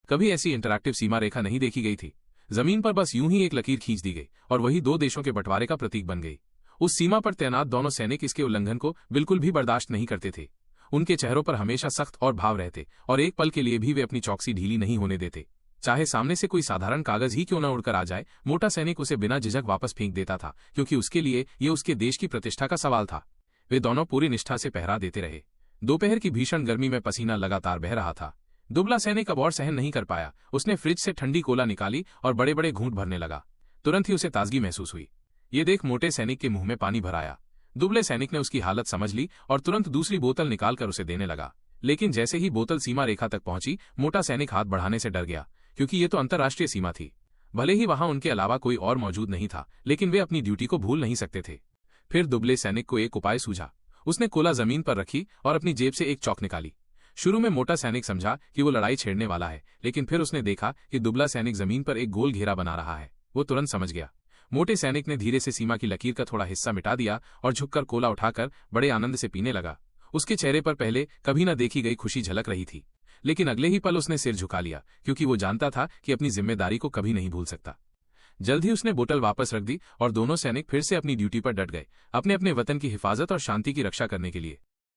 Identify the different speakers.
Speaker 1: कभी ऐसी इंटरैक्टिव सीमा रेखा नहीं देखी गई थी। जमीन पर बस यूं ही एक लकीर खींच दी गई और वही दो देशों के बंटवारे का प्रतीक बन गई। उस सीमा पर तैनात दोनों सैनिक इसके उल्लंघन को बिल्कुल भी बर्दाश्त नहीं करते थे। उनके चेहरों पर हमेशा सख्त और भाव रहते और एक पल के लिए भी वे अपनी चौकसी ढीली नहीं होने देते। चाहे सामने से कोई साधारण कागज ही क्यों न उड़कर आ जाए, मोटा सैनिक उसे बिना झिझक वापस फेंक देता था, क्योंकि उसके लिए ये उसके देश की प्रतिष्ठा का सवाल था। वे दोनों पूरी निष्ठा से पहरा देते रहे। दोपहर की भीषण गर्मी में पसीना लगातार बह रहा था। दुबला सैनिक अब और सहन नहीं कर पाया। उसने फ्रिज से ठंडी कोला निकाली और बड़े बड़े घूंट भरने लगा। तुरंत ही उसे ताजगी महसूस हुई। ये देख मोटे सैनिक के मुंह में पानी भर आया। दुबले सैनिक ने उसकी हालत समझ ली और तुरंत दूसरी बोतल निकालकर उसे देने लगा। लेकिन जैसे ही बोतल सीमा रेखा तक पहुंची, मोटा सैनिक हाथ बढ़ाने से डर गया, क्योंकि ये तो अंतर्राष्ट्रीय सीमा थी। भले ही वहां उनके अलावा कोई और मौजूद नहीं था, लेकिन वे अपनी ड्यूटी को भूल नहीं सकते थे। फिर दुबले सैनिक को एक उपाय सूझा। उसने कोला जमीन पर रखी और अपनी जेब से एक चौक निकाली। शुरू में मोटा सैनिक समझा कि वो लड़ाई छेड़ने वाला है, लेकिन फिर उसने देखा कि दुबला सैनिक जमीन पर एक गोल घेरा बना रहा है। वो तुरंत समझ गया। मोटे सैनिक ने धीरे से सीमा की लकीर का थोड़ा हिस्सा मिटा दिया और झुककर कोला उठाकर बड़े आनंद से पीने लगा। उसके चेहरे पर पहले कभी न देखी गई खुशी झलक रही थी, लेकिन अगले ही पल उसने सिर झुका लिया, क्योंकि वो जानता था कि अपनी जिम्मेदारी को कभी नहीं भूल सकता। जल्द ही उसने बोतल वापस रख दी और दोनों सैनिक फिर से अपनी ड्यूटी पर डट गए, अपने अपने वतन की हिफाजत और शांति की रक्षा करने के लिए।